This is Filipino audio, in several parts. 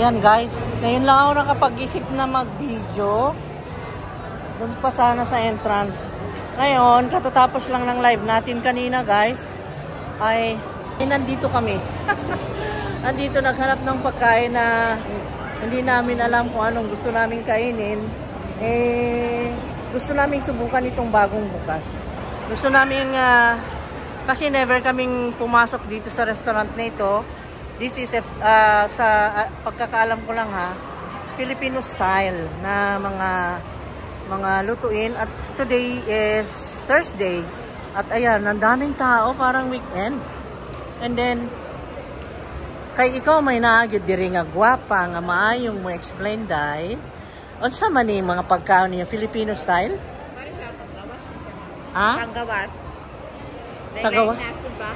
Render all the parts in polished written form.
Ayan guys, ngayon lang ako nakapag-isip na mag-video. Doon pa sana sa entrance. Ngayon, katatapos lang ng live natin kanina guys, ay nandito kami. Nandito naghanap ng pagkain na hindi namin alam kung anong gusto namin kainin. Gusto namin subukan itong bagong bukas. Gusto namin, kasi never kaming pumasok dito sa restaurant na ito. This is sa pagkakaalam ko lang ha, Filipino style na mga lutuin. At today is Thursday. At ayan, ang daming tao, parang weekend. And then, kay ikaw may naagid diri nga gwapa nga maayong mo explain dai. Unsa man ni mga pagkaon niya Filipino style? Para siya panggawas. Ah? Panggawas. Sa gawas? Nasod ba?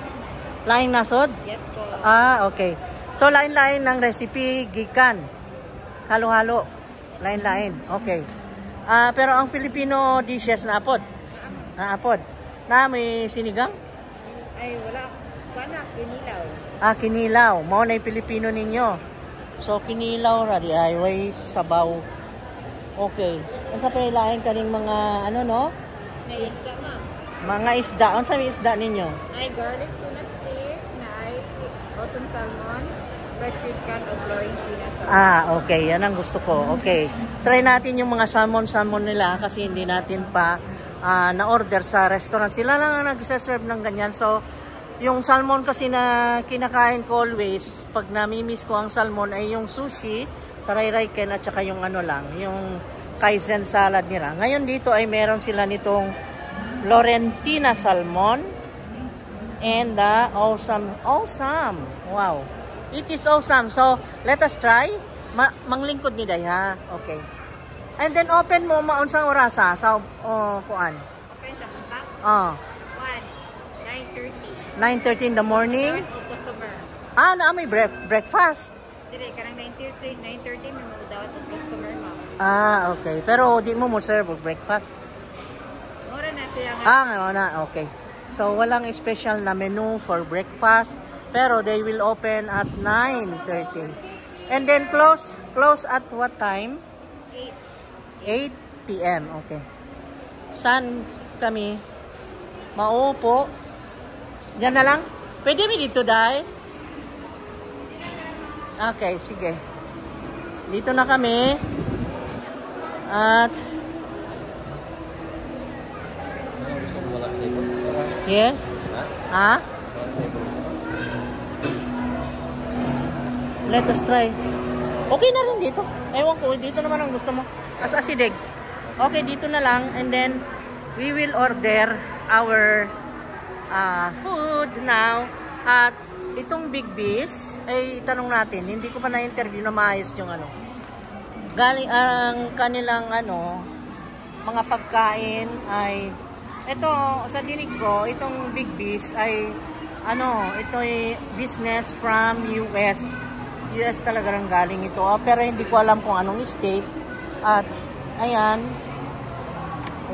Laing nasod? Yes po. Ah, okay. So lain-lain ng recipe gikan. Halo-halo. Lain-lain. Okay. Pero ang Filipino dishes na apod. Naapod. Na may sinigang? Ay, wala. Kana, kinilaw. Kinilaw. Mao na yung Pilipino ninyo. So, kinilaw ra di ay way sabaw. Okay. Unsa pa ilain kaning mga ano no? Na isda, ma'am. Mga isda. Unsa may isda ninyo? Ay garlic tuna steak, na ay awesome salmon, fresh fish cat, o Florentina salmon. Okay. Yan ang gusto ko. Okay. Try natin yung mga salmon nila kasi hindi natin pa na-order sa restaurant. Sila lang ang nagsaserve ng ganyan. So, yung salmon kasi na kinakain ko always, pag namimiss ko ang salmon ay yung sushi, saray-ray ken at saka yung ano lang, yung kaizen salad nila. Ngayon dito ay meron sila nitong Florentina salmon and the awesome. Wow. It is awesome. So, let us try. Manglingkod ni day ha. Okay. And then open mo maunsang orasa sa kuan. Open sa punta? 9:30 in the morning. Customer. May breakfast. Dire, karang 9:30 may magdawat ng customer, ma'am. Okay. Pero di mo serve breakfast. Mura na siya nga. Ngayon na. Okay. So, walang special na menu for breakfast. Pero they will open at 9:30. And then close at what time? 8 p.m. Okay. Saan kami maupo? Diyan na lang? Pwede mi dito, Day? Okay, sige. Dito na kami. At yes? Let us try. Okay na rin dito. Ewan ko, dito naman ang gusto mo. As asidig. Okay, dito na lang. And then, we will order our food now. At itong Big Beast, ay itanong natin. Hindi ko pa na-interview na maayos yung ano. Galing ang kanilang mga pagkain ay ito, sa dinig ko, itong Big Beast ay ito ay business from US. US talaga rin galing ito. Pero hindi ko alam kung anong state. At ayan.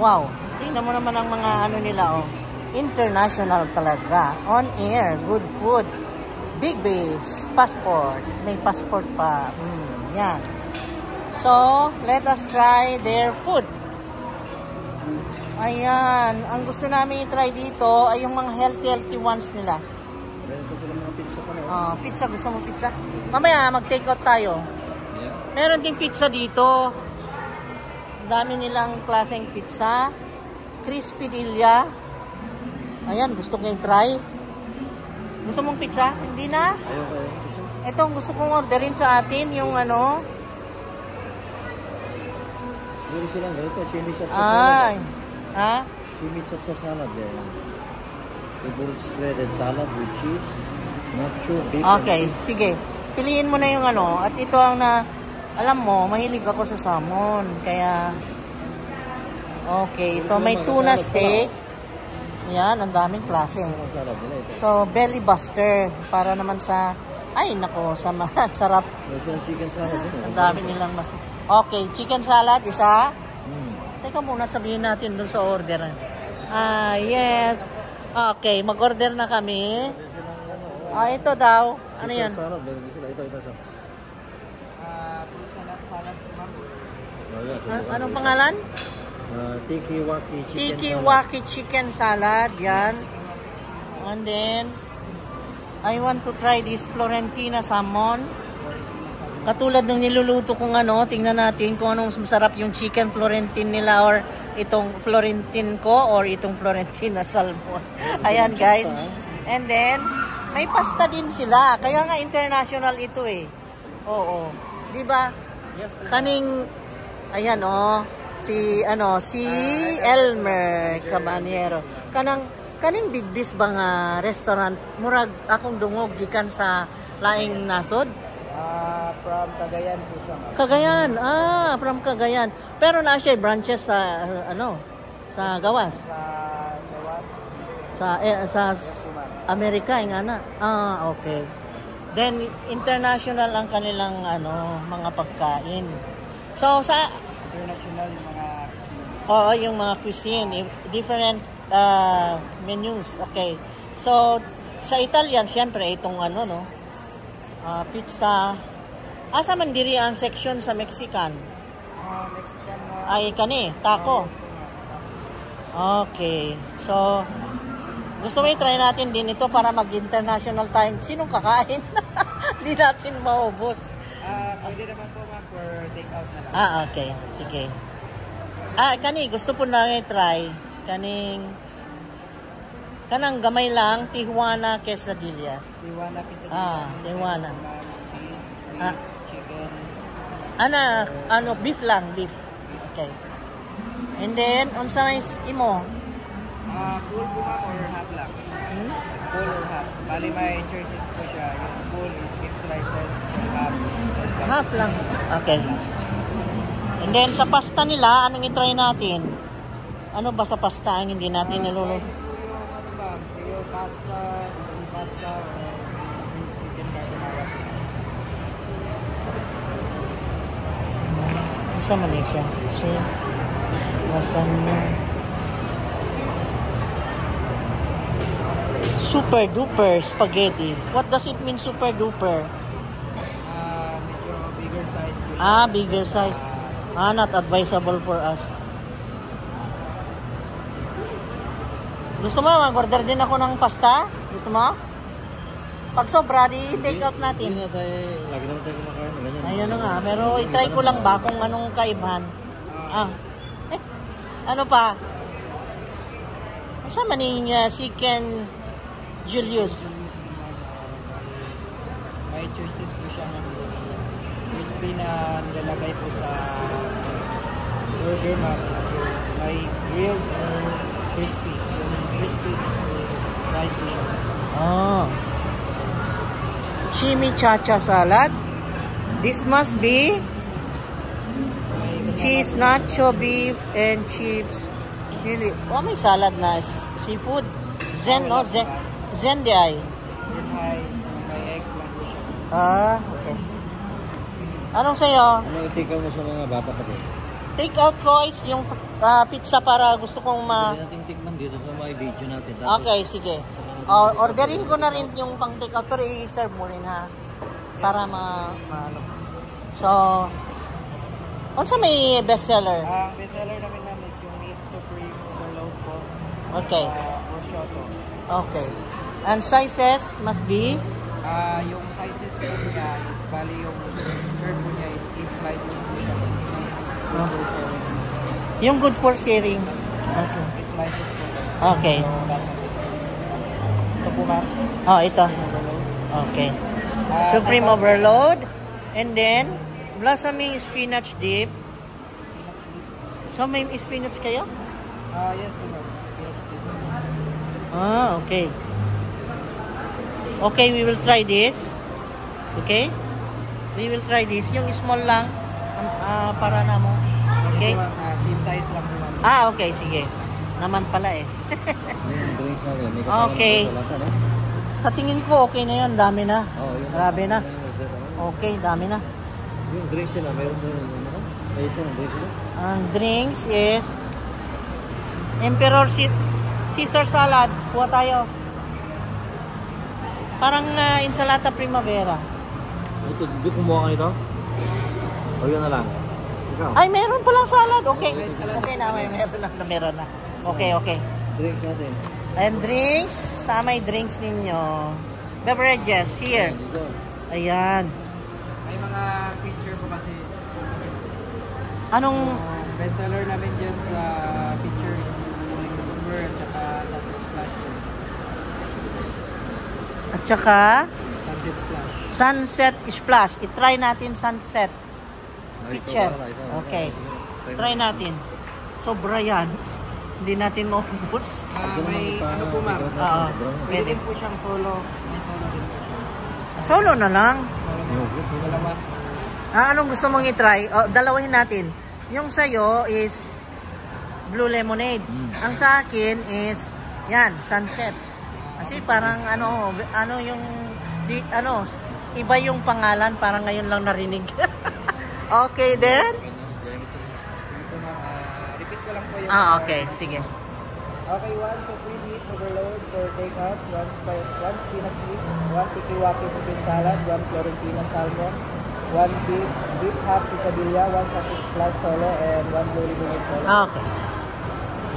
Wow. Tingnan mo naman ang mga nila international talaga. On air. Good food. Big Base. Passport. May passport pa. Yan. So, let us try their food. Ayan. Ang gusto namin i-try dito ay yung mga healthy ones nila. Meron pa sila mga pizza pa na. Pizza. Gusto mo pizza? Mamaya, mag-take out tayo. Yeah. Meron din pizza dito. Dami nilang klaseng pizza. Crispy Dilla. Ayan, gusto ko yung try. Gusto mong pizza? Hindi na? Ayoko. Ito, gusto kong orderin sa atin yung Meron silang ganito. Chimichurri sa salad. Chimichurri sa salad. Favorite spreaded salad with cheese, nacho, bacon. Okay, sige. Piliin mo na yung At ito ang alam mo, mahilig ako sa salmon. Kaya, okay. Ito, may tuna steak. Yan, ang daming klase. So, belly buster. Para naman sa, sarap. Chicken salad. Ang dami nilang Okay, chicken salad, isa. Teka muna, sabihin natin dun sa order. Yes. Okay, mag-order na kami. Ito daw. Ano yan? Salad, ito. Anong pangalan? Tiki-waki chicken Tiki-waki chicken salad. Yan. And then, I want to try this Florentina salmon. Katulad ng niluluto kong ano, tingnan natin kung anong masarap yung chicken Florentine nila or itong Florentine ko or itong Florentina salmon. Ayan guys. And then, may pasta din sila. Kaya nga international ito eh. Oo. Di ba? Kaning, ayan oh, si Elmer Caballero. Kaning Big Bis ba nga restaurant, murag akong dungog gikan sa laing nasod? From Cagayan po siya. Cagayan. From Cagayan. Pero na siya branches sa sa Gawas. Sa Gawas. Sa Amerika nga na. Okay. Then international ang kanilang mga pagkain. So sa International yung mga cuisine. Oo, yung mga cuisine, different menus. Okay. So sa Italian, siyempre itong pizza. Asa man diri ang section sa Mexican? Mexican Ay kani, taco. Okay. So gusto mo i-try natin din ito para mag-international time. Sinong kakain? Hindi natin maubos. Pwede naman po ma'am for take-out na lang. Okay. Sige. Kani, gusto po na i-try. Kanang gamay lang, Tijuana Quesadillas. Tijuana Quesadillas. Tijuana. Fish, chicken. Beef lang, beef. Okay. And then, unsa may imo? Full po ma'am or half lang? Full or half. Bali may choices po siya. Yung full is 6 slices, half is Half lang. Okay. And then, sa pasta nila, anong i-try natin? Ano ba sa pasta ang hindi natin nilulus? Yung pasta, cheese pasta, or chicken carbonara. Isa man siya. So, lasagna. Super duper spaghetti. What does it mean super duper? Medyo bigger size po siya. Bigger size. Not advisable for us. Gusto mo, mag-order din ako ng pasta? Gusto mo? Pag sobra, di-take out natin. Hindi na tayo, lagi naman tayo kumakain. Ganyan. Ayun na nga, pero i-try ko lang ba kung anong kaibahan. Ano pa? Masama ni chicken Julius. May choices po siya ng crispy na nilalagay po sa burger ma'am is yung may grilled or crispy. Yung crispy is fried po siya. Chimichacha salad. This must be cheese, nacho, beef, and chips. Really, may salad na seafood. Zen di ay. Zen is may egg lang po siya. Okay. Anong sa'yo? Ano i-take out mo sa mga bata pa din? Take out ko is yung pizza para gusto kong Pwede natin tikman dito sa mga video natin. Tapos, Okay, sige. Orderin ko na rin yung pang take out pero i-serve mo rin ha. Para ano. So, unsa may bestseller? Ang bestseller namin ma'am is yung Meat Supreme Overload po. Okay. Prosciutto. Okay. And sizes must be? Yung sizes po niya is bali yung curve po niya is 8 slices po siya. Yung good for sharing. Okay. 8 slices po. Okay. Ito po ma'am. Ito. Okay. Supreme overload. And then, blossoming spinach dip. Spinach dip. So, may spinach kayo? Yes po ma'am. Spinach dip. Okay. Okay, we will try this. Okay? We will try this. Yung small lang. Para na mo. Okay? Same size lang po ma'am. Okay. Sige. Naman pala eh. Okay. Sa tingin ko, okay na yun. Dami na. Grabe na. Yung Okay, dami na. drinks nila, mayroon po yung ito, ang drinks nila. Ang drinks is Emperor Caesar salad. Kuha tayo. Parang insalata primavera. Ito, di kumuha ka nito? O yun na lang? Ikaw? Ay, meron palang salad. Okay. Okay na, meron na. Okay, okay. Drinks natin. And drinks, may drinks ninyo. Beverages, here. Dito. Ayan. May mga feature po kasi. Anong, Best seller namin dyan sa feature is Cooling Cucumber at saka Sunset Splash. at saka, Sunset Splash. sunset splash. I-try natin sunset. Picture. Okay. Try natin. Sobra yan. Hindi natin maubos. May ano po ma'am? Oo. Pwede din po siyang solo. May solo din po siya. Solo na lang. Solo. Dalawa. Anong gusto mong i-try? Dalawahin natin. Yung sa'yo is blue lemonade. Ang sa akin is yan, sunset. Kasi parang ano yung iba yung pangalan, parang ngayon lang narinig. Okay then? Sige po ma'am. Repeat ko lang po yung... Okay, sige. Okay, 1 supreme meat overload for takeout, 1 spinach meat, 1 tiki-waki chicken salad, 1 Florentina salmon, 1 beef half quesadilla, 1 sausage splash solo, and 1 blue lemonade solo. Okay.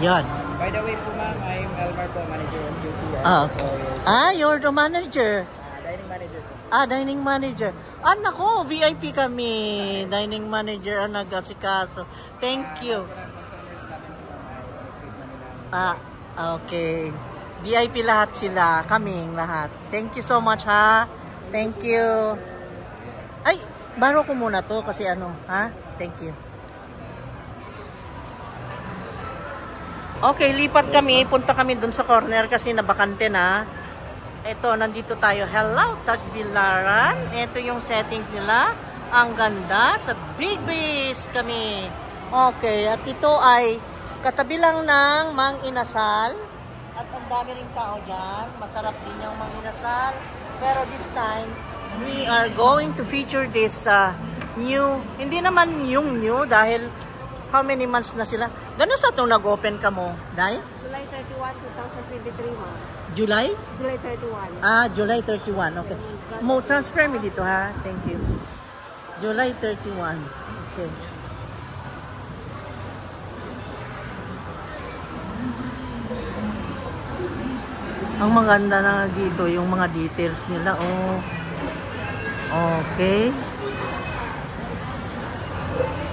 Yan. By the way po ma'am, I'm Elmar po, manager on duty. You're the manager. Dining manager po. Dining manager. Nako, VIP kami. Dining manager ang nag-asikaso. Thank you. Customers namin po ma'am, Okay. VIP lahat sila. Kaming lahat. Thank you so much, ha? Thank you. Ay, baro ko muna to kasi ha? Thank you. Okay, lipat kami. Punta kami dun sa corner kasi nabakante na. Ito, nandito tayo. Hello, Tagbilaran. Ito yung settings nila. Ang ganda. Sa Big Base kami. Okay, at ito ay katabi lang ng Mang Inasal. At ang dami rin tao dyan. Masarap din yung Mang Inasal. Pero this time, we are going to feature this new. Hindi naman yung new dahil how many months na sila? Gano'n sa itong nag-open ka mo? Dahil? July 31, 2023 mo. July? July 31. July 31. Okay. Mo transfer me dito ha. Thank you. July 31. Okay. Ang maganda na dito yung mga details nila. Oh. Okay.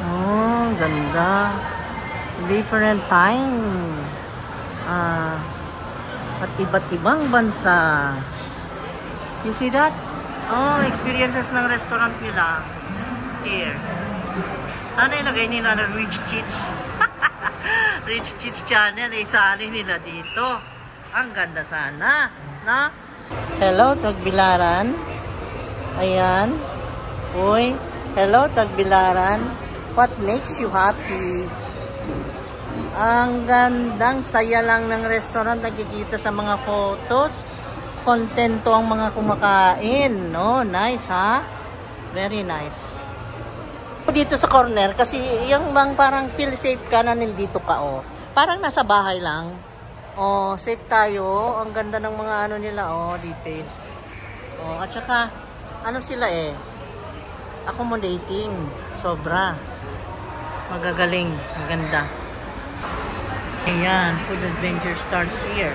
Oh, ganda. Different time. At iba't ibang bansa. You see that? Oh, experiences ng restaurant nila. Here. Ano ilagay nila na Rich Cheats? Rich Cheats channel. Isali nila dito. Ang ganda sana. Na? Hello, Tagbilaran. Ayan. Uy. Hello, Tagbilaran. What makes you happy? Ang gandang saya lang ng restaurant, nakikita sa mga photos. Kontento ang mga kumakain. No, nice ha? Very nice. Dito sa corner, kasi yung bang parang feel safe ka na nandito ka, oh. Parang nasa bahay lang. Oh, safe tayo. Ang ganda ng mga ano nila, oh, details. Oh, at saka, ano sila accommodating. Sobra. Magagaling. Ang ganda. Ayan, food adventure starts here.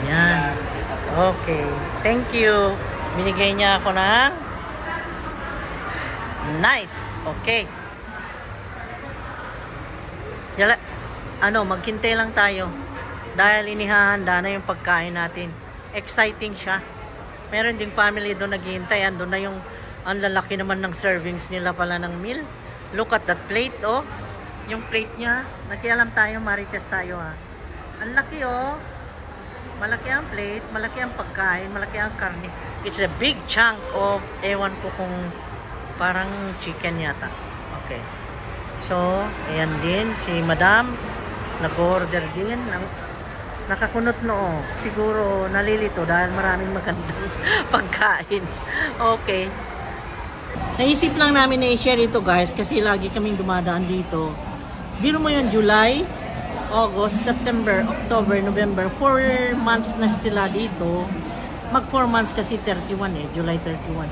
Ayan. Okay. Thank you. Binigay niya ako ng knife. Okay. Yala, maghintay lang tayo. Dahil inihahanda na yung pagkain natin. Exciting siya. Meron ding family doon naghihintay. Andun na yung ang lalaki naman ng servings nila pala ng meal. Look at that plate, oh. Yung plate niya. Nakialam tayo, marites tayo ha. Ang laki, oh. Malaki ang plate, malaki ang pagkain, malaki ang karne. It's a big chunk of, ewan ko kung parang chicken yata. Okay. So, ayan din, si Madam, nag-order din ng nakakunot noo. Siguro nalilito dahil maraming magandang pagkain. Okay. Naisip lang namin na i-share ito guys kasi lagi kaming dumadaan dito. Biro mo yun, July August, September, October, November, 4 months na sila dito. Mag 4 months kasi 31 July 31.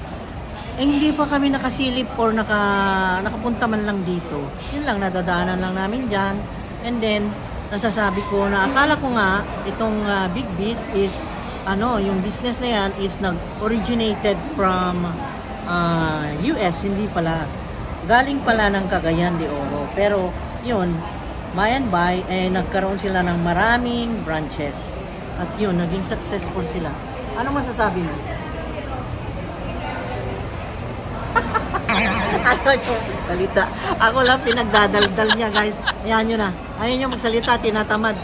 Hindi pa kami nakasilip or nakapunta man lang dito. Yun lang, nadadaanan lang namin dyan. And then, nasasabi ko na akala ko nga, itong Big Biz is, yung business na yan is nag-originated from US, hindi pala. Galing pala ng Cagayan de Oro. Pero, yun, by and by, nagkaroon sila ng maraming branches. At yun, naging successful sila. Ano masasabi mo? Ayaw nyo magsalita. Ako lang pinagdadaldal niya, guys. Ayan nyo na. Ayaw nyo magsalita, tinatamad.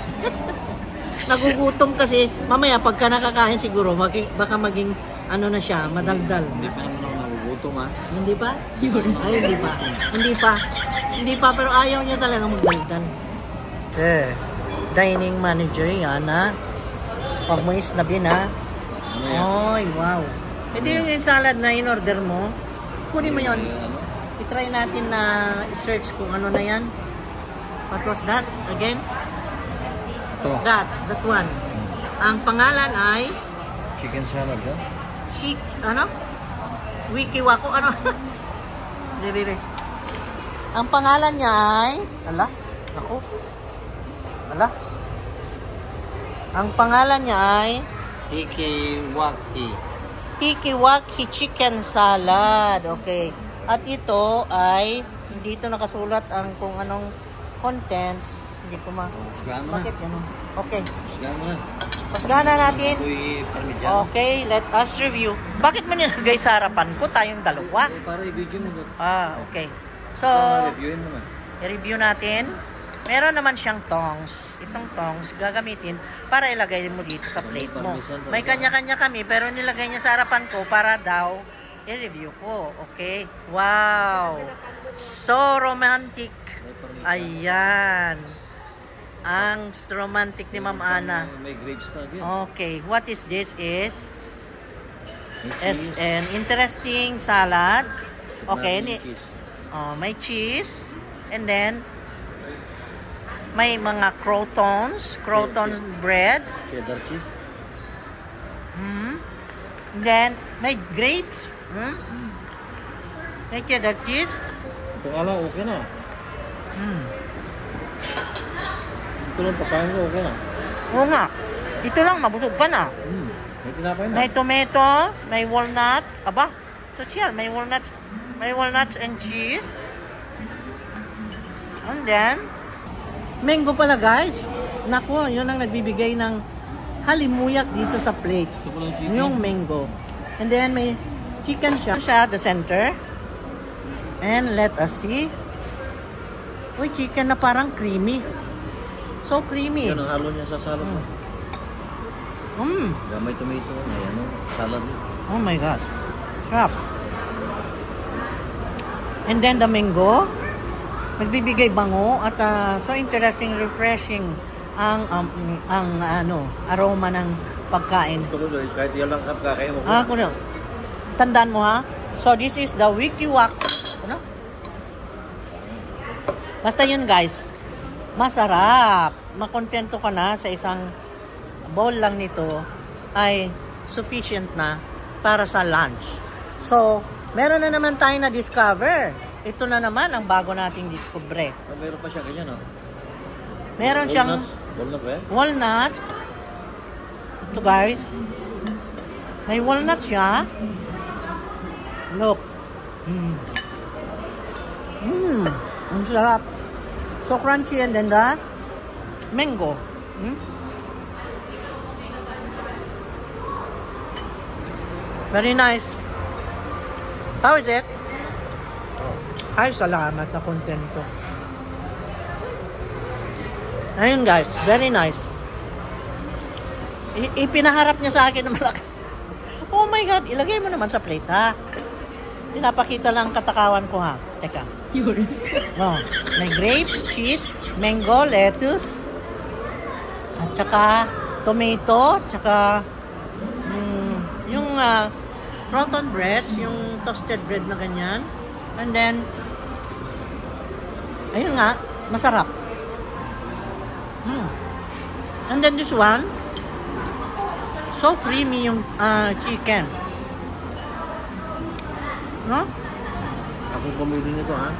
Nagugutom kasi, mamaya pagka nakakain siguro, baka maging, na siya, madaldal. Hindi pa naman ako nagugutom, ha? Hindi pa? Ay, hindi pa. Hindi pa, pero ayaw niya talaga magdaldal. Sir, dining manager yan, ha? Pag mo isnabin, ha? Ay, wow. Ito yung salad na in-order mo. Kunin mo yun. I-try natin na i-search kung ano na yan. What was that? Again? Ito. That one. Ang pangalan ay Chicken salad, ha? Wikiwako, Bebe. Ang pangalan niya ay Ang pangalan niya ay Tikiwaki chicken salad. Okay. At ito ay hindi ito nakasulat ang kung anong contents. Hindi ko Bakit ganun? Okay. Pasgana natin. Okay, let us review. Bakit mo nilagay sa harapan ko? Tayong dalawa. Para i-video mo. Okay. So, reviewin mo na. I-review natin. Meron naman siyang tongs. Itong tongs gagamitin para ilagay mo dito sa plate mo. May kanya-kanya kami pero nilagay niya sa harapan ko para daw i-review ko. Okay? Wow! So romantic. Ayan. Ang romantic ni Ma'am Ana. May grapes pa din. Okay. What is this is an interesting salad. Okay. May cheese. And then may mga crotons breads. Cheddar cheese. Then, may grapes. May cheddar cheese. Ito nga lang, okay na. Ito lang, pakain ko, okay na. Oo nga. Ito lang, mabusog ka na. May tinapay na. May tomato, may walnut. Aba, social. May walnuts and cheese. And then, mango pala, guys. Naku, yun ang nagbibigay ng halimuyak dito sa plate. Yung mango. And then may chicken siya the center. And let us see. Uy, chicken na parang creamy. So creamy. Yan ang halo niya sa salad. May tomato. May salad. Oh my God. Sarap. And then the mango. Nagbibigay bango at so interesting, refreshing ang aroma ng pagkain. Kahit yan lang kakain mo. Tandaan mo, ha? So this is the Wikiwak. Basta yun, guys. Masarap. Makontento ka na sa isang bowl lang nito ay sufficient na para sa lunch. So, meron na naman tayo na discover. Ito na naman ang bago nating discover. Meron pa siya ganyan, Meron siyang walnuts. Ito, guys. May walnuts siya. Look. Ang sarap. So crunchy, and then the mango. Very nice. How is it? Ay, salamat na kontento. Ayun, guys, very nice. Ipinaharap niya sa akin na malaki. Oh my God, ilagay mo naman sa plate, ha? Pinapakita lang katakawan ko, ha? Teka. May grapes, cheese, mango, lettuce, at saka tomato, saka yung croton breads, yung toasted bread na ganyan. And then, ayun nga, masarap. And then this one, so creamy yung chicken. No? Ako pumili nito, ha?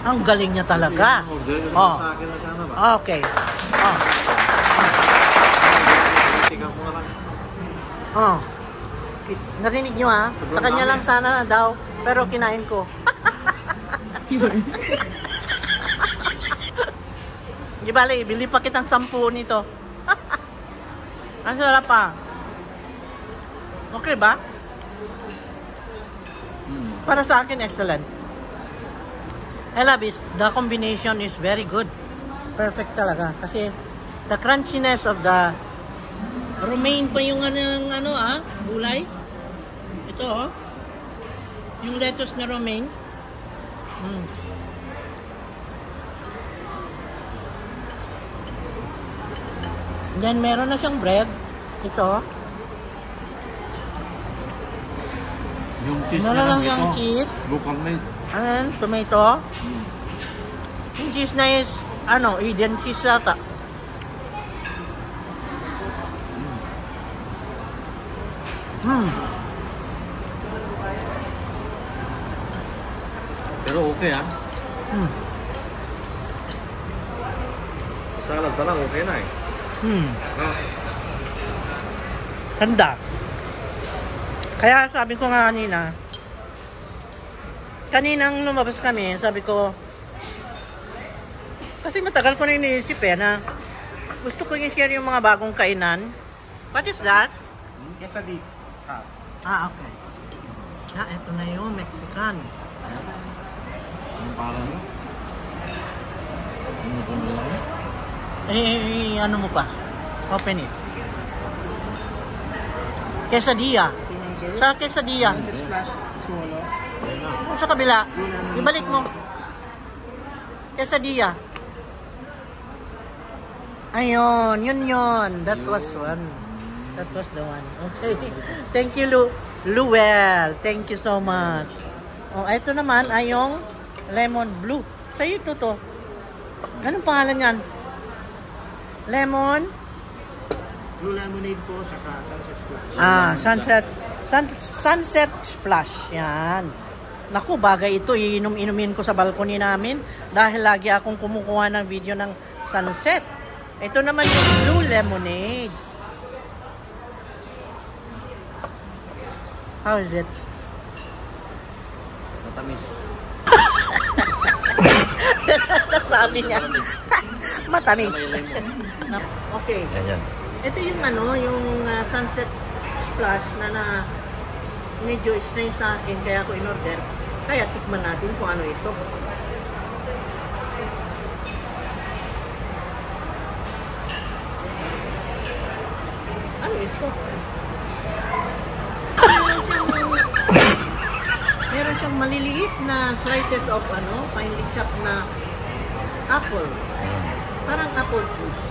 Ang galing niya talaga. Oh. Sa akin na sana ba? Okay. Oh. Tingnan mo na lang. Oh. Narinig nyo ha? Sa kanya lang sana daw, pero kinain ko. Di bale, bili pa kitang 10 nito. Ang sarap pa. Okay ba? Para sa akin, excellent. I love it. The combination is very good. Perfect talaga. Kasi the crunchiness of the romaine pa yung gulay. Ito oh. Yung lettuce na romaine. Then meron na siyang bread. Ito. Yung cheese Meron na lang lang siyang ito. cheese. Local made. And tomato. Yung cheese na is, Indian cheese yata. Pero okay, ha? Salad pa lang, okay na eh. No? Ganda. Kaya sabi ko nga kaninang lumabas kami, sabi ko, kasi matagal ko na iniisip na gusto ko i-share yung mga bagong kainan. What is that? Quesadilla. Okay. Ito na yung Mexican. Yung parang mo? Ano ko na lang? Ano mo pa? Open it. Quesadilla. Sa quesadilla. Splash solo. Sa kabila. Ibalik mo. Quesadilla. Ayun. Yun. That was one. That was the one. Okay. Thank you, Luel. Thank you so much. Ito naman ay yung lemon blue. Sa'yo ito to. Anong pangalan yan? Lemon? Blue lemonade po, tsaka sunset splash. Sunset splash. Yan. Naku, bagay ito. Iinom-inumin ko sa balcony namin dahil lagi akong kumukuha ng video ng sunset. Ito naman yung blue lemonade. How is it? Matamis. Sabi niya. Matamis. Okay. Yan. Ito yung yung sunset splash na medyo strange sa akin kaya ako in-order. Kaya tikman natin kung ano ito. Ano ito? Meron siyang maliliit na slices of finely chopped na apple. Parang apple juice.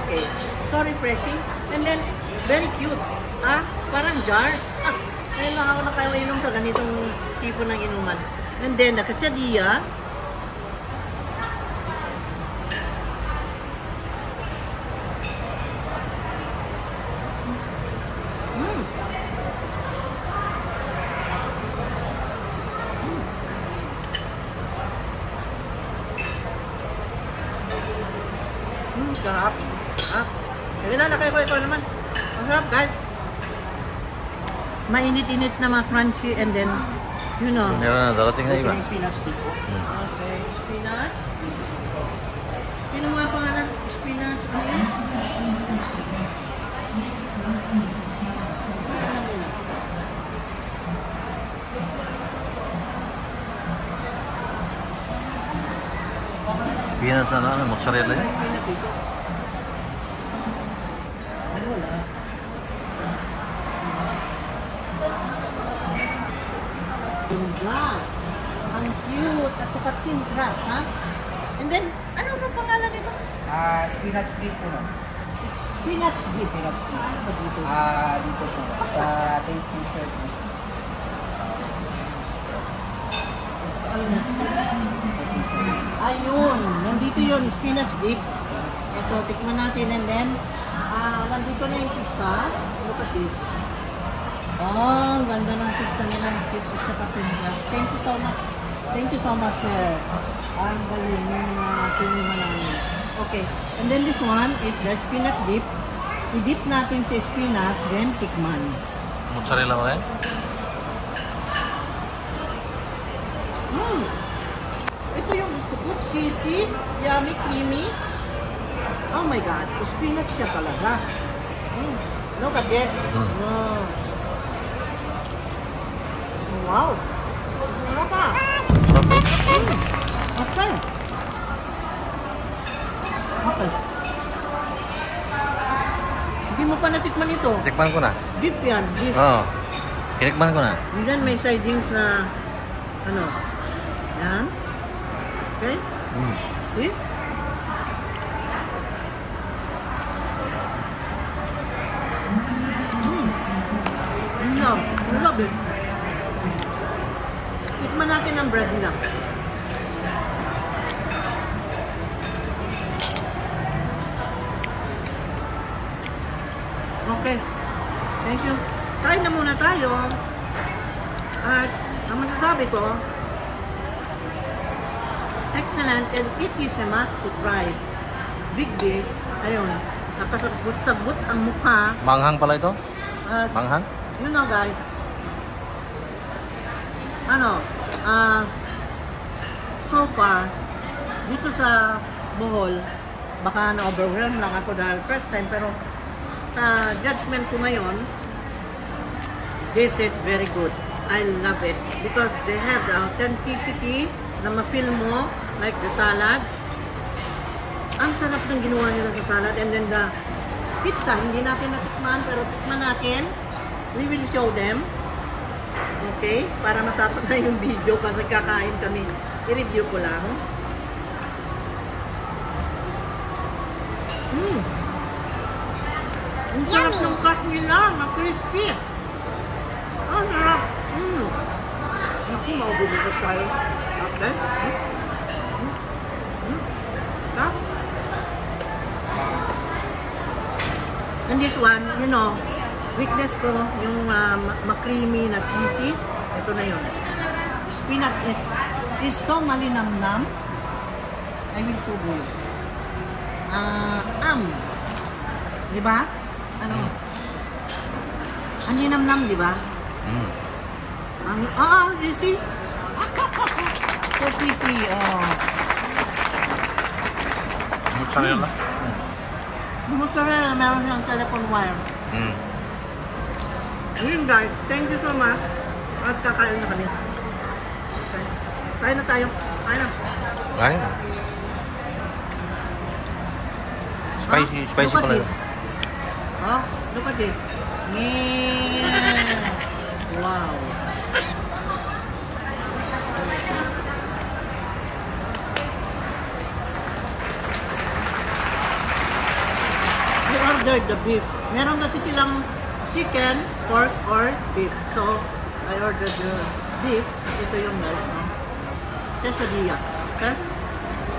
Okay. So refreshing. And then, very cute. Parang jar. Ngayon lang ako nakainom sa ganitong tipo ng inuman. And then, the quesadilla. Sarap. Hindi na, nakay-ko naman. Ang sarap, guys. Mainit-init na mga crunchy and then, Meron na, darating na iba. Spinach tea po. Okay, spinach. Sino mga pangalan? Spinach. Ano yan? Spinach na mozzarella yan. Spinach ito. Wala. Ang cute. At saka thin crust, ha? And then, ano ba pangalan nito? Spinach tea po, no? Spinach dip. Spinach tea. Ano ba dito? Dito po. Sa tasting cert. Ayun. Nandito ito yun, spinach dip. Ito, tikman natin. And then, nandito na yung pizza. Look at this. Oh, ang ganda ng pizza nilang kit at saka thin crust. Thank you so much. Thank you so much, sir. Ang galing yung kinuha namin. Okay. And then this one is the spinach dip. I-dip natin sa spinach, then tikman. Mozzarella ba yan? Ito yung gusto ko. Cheesy, yummy, creamy. Oh my God. Spinach siya talaga. Look at that. Wow. Ano pa? Okay. Okay. Hindi mo pa natikman ito. Tikman ko na. Beef yan. Beef. Oo. Tinikman ko na. Minsan may sidings na ano. Yan. Okay? See? I love it. Tikman natin ang bread nila. Okay. Thank you. Kain na muna tayo. At ang masasabi ko, excellent, and it is a must to try. Big beef. Ayun. Napasabot-sabot ang mukha. Manghang pala ito? At Manghang? you know guys, so far, dito sa Bohol, baka na-overwhelm lang ako dahil first time, pero sa judgment ko ngayon, this is very good. I love it because they have the authenticity na ma-feel mo, like the salad. Ang sarap ng ginawa nila sa salad, and then the pizza, hindi natin natikman, pero tikman natin. We will show them. Okay? Para matapos na yung video kasi kakain kami. I-review ko lang. Ang sarap ng crust nila. Na-crispy. Ang sarap. Naku, maububukas tayo. Okay? And this one, you know, weakness ko, yung ma-creamy na cheesy, ito na yun. Spinach is so malinamnam. I will show you. Di ba? Ano? Ang linamnam, di ba? You see? So cheesy. Mozzarella? Mozzarella, meron siyang telephone wire. Yun guys, thank you so much. At kakain na kami. Okay. Kain na tayo. Kain na. Kain na. Spicy pala yun. Oh, look at this. Yeah. Wow. I ordered the beef. Meron kasi silang chicken, pork, or beef. So, I ordered the beef. Ito yung guys, no? Quesadilla. Okay?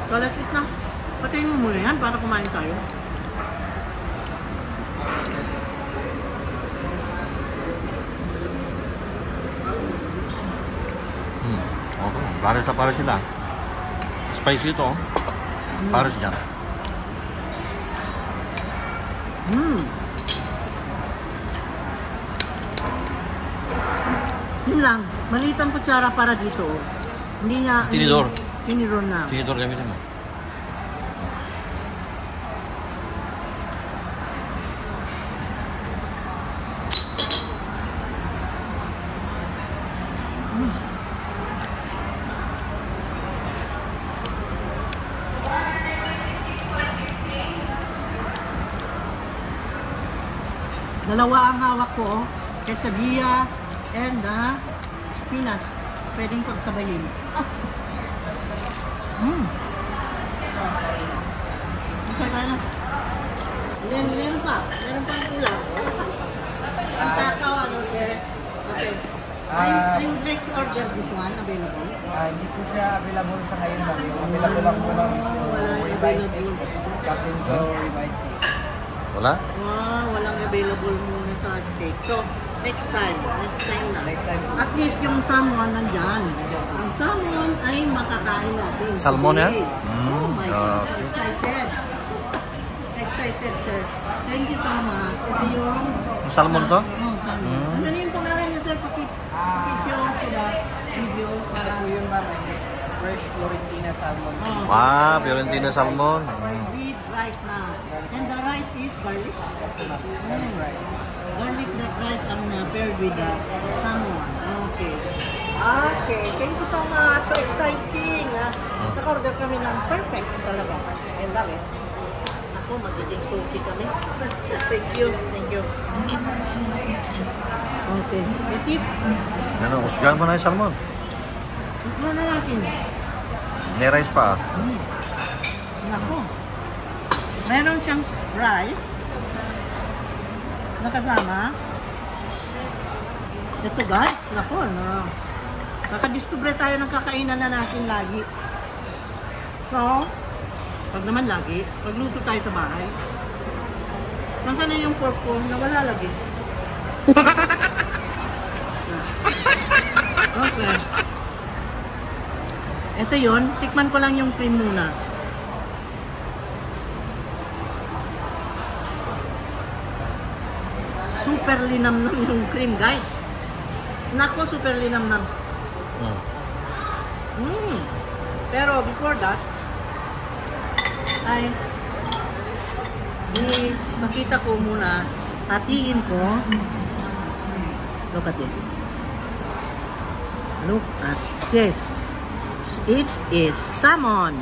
So, let's eat na. Patayin mo muna yan para kumain tayo. Okay. Para sila. Spicy ito. Para siya. Yun lang. Maliit ang kutsara para dito. Hindi niya... Tinidor. Tinidor na. Tinidor gamitin mo. Dalawa ang hawak ko, quesadilla and the spinach. Pwedeng pagsabayin. Okay, kaya na. Then, meron pa. Meron pang kulang. Ang takaw, ano, sir? Okay. I would like to order this one, available. Hindi po siya available sa ngayon. Available lang po lang yung ribeye steak. Captain Joe ribeye steak. Wala? Walang available muna sa steak. So, next time na. Next time. At least yung salmon nandyan. Ang salmon ay makakain natin. Salmon yan? today. Oh my God, so okay. excited. Excited, sir. Thank you so much. Ito yung... Salmon to? Salmon. Ano yung pangalan niya, sir? Pakipyo ko na video para... Ito yun ma'am is fresh Florentina salmon. Fiorentina salmon. With rice na. And the rice is garlic? Yes ma'am. Garlic rice. Garlic rice ang paired with the salmon. Okay. Okay. Thank you so much. So exciting. Naka-order kami ng perfect talaga. I love it. Ako, magiging suki kami. Thank you. Thank you. Okay. That's it. Ano, usgahan pa na yung salmon. Tignan na natin. May rice pa. Nako. Meron siyang rice. Nakasama. Ito guys. Nako. Nakadiscover tayo ng kakainan na natin lagi. So, pag naman lagi, pagluto tayo sa bahay. Nasaan na yung pork ko? Nawala lagi. Okay. Ito yun. Tikman ko lang yung cream muna. Super linamnam yung cream, guys. Nako, super linamnam. Pero before that, ay makita ko muna, hatiin ko. Look at this. Look at this. It is salmon.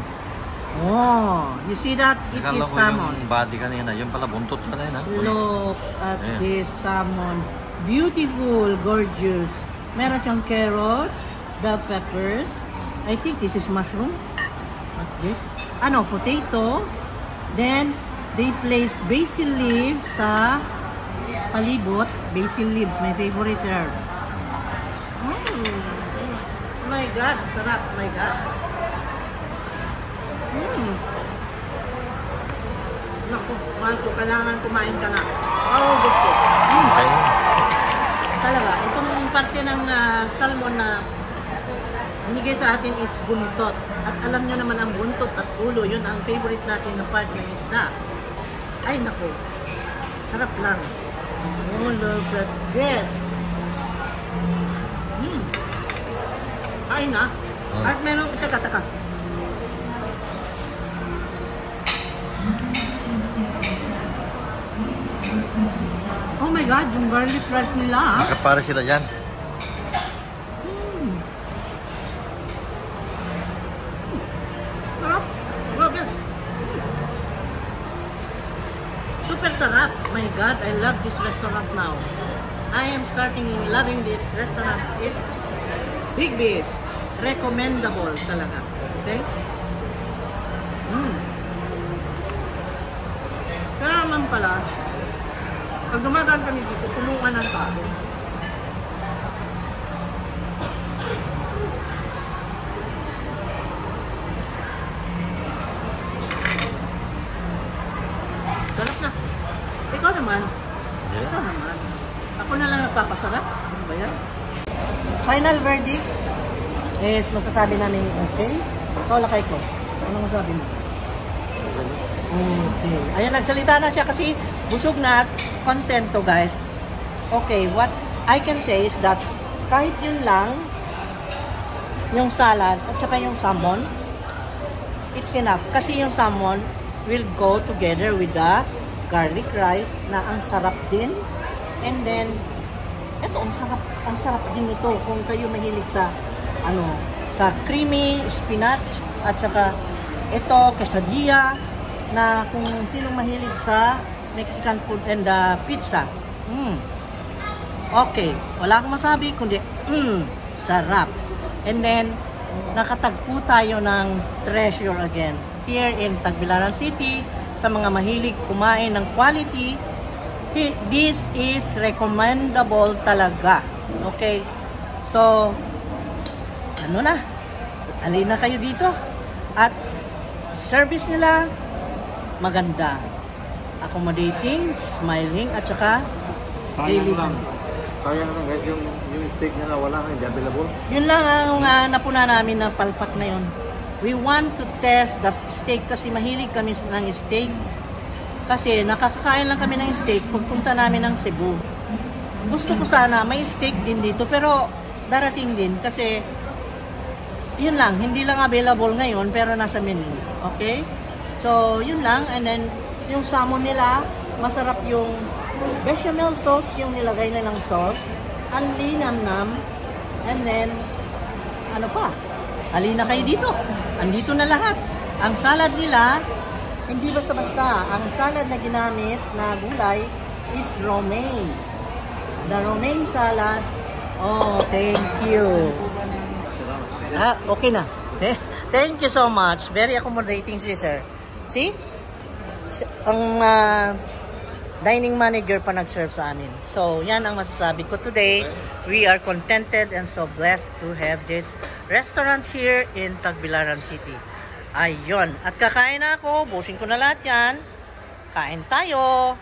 Oh, you see that? It is salmon. Yung body kanina, yung pala buntot kanina. Look at this salmon. Beautiful, gorgeous. Meron siyang carrots, bell peppers. I think this is mushroom. What's this? Ano, potato. Then, they place basil leaves sa palibot. Basil leaves, my favorite herb. My God, sarap. My God. Naku, mahal ko. Kailangan kumain ka na. Oh, gusto. Okay. Talaga, itong parte ng salmon na binigay sa atin, it's buntot. At alam nyo naman ang buntot at ulo, yun ang favorite natin na part ng isda. Ay, naku. Sarap lang. Oh, look at this. Kain na. At meron, taka. Oh my God, yung garlic rice nila. Nakapara sila dyan. Sarap. Grabe. Super sarap. My God, I love this restaurant now. I am starting loving this restaurant. It's Big Bees. Recommendable talaga. Okay? Kaya naman pala, pag dumadaan kami dito, tulungan ng tao. Sarap na. Ikaw naman. Ikaw naman. Ako na lang nagpapasarap. Ano ba yan? Final verdict is masasabi namin okay. Ikaw lakay ko. Ano masasabi mo? Okay. Ayan, nagsalita na siya kasi busog na at content to, guys. Okay, what I can say is that kahit yun lang, yung salad at saka yung salmon, it's enough. Kasi yung salmon will go together with the garlic rice na ang sarap din. And then, eto, ang sarap din ito kung kayo mahilig sa, sa creamy spinach at saka ito, quesadilla, na kung sinong mahilig sa Mexican food and pizza. Okay, wala akong masabi kundi sarap. And then nakatagpo tayo ng treasure again here in Tagbilaran City. Sa mga mahilig kumain ng quality, this is recommendable talaga. Okay, So, ano na, alina kayo dito. At service nila, maganda. Accommodating, smiling, at saka daily service. Sayang lang guys, yung steak nila wala, hindi available. Yun lang ang napuna namin na palpak na yun. We want to test the steak kasi mahilig kami ng steak. Kasi nakakakain lang kami ng steak pagpunta namin ng Cebu. Gusto ko sana may steak din dito pero darating din kasi yun lang, hindi lang available ngayon pero nasa menu. Okay? So, yun lang. And then, yung salmon nila, masarap yung bechamel sauce, yung nilagay nilang sauce. Anli nam-nam. And then, ano pa? Halina kayo dito. Andito na lahat. Ang salad nila, hindi basta-basta. Ang salad na ginamit na gulay is romaine. The romaine salad. Oh, thank you. Okay na. Thank you so much. Very accommodating si sir. See? Ang dining manager pa nag-serve sa amin. So, yan ang masasabi ko today. We are contented and so blessed to have this restaurant here in Tagbilaran City. Ayun. At kakain na ako. Busin ko na lahat yan. Kain tayo.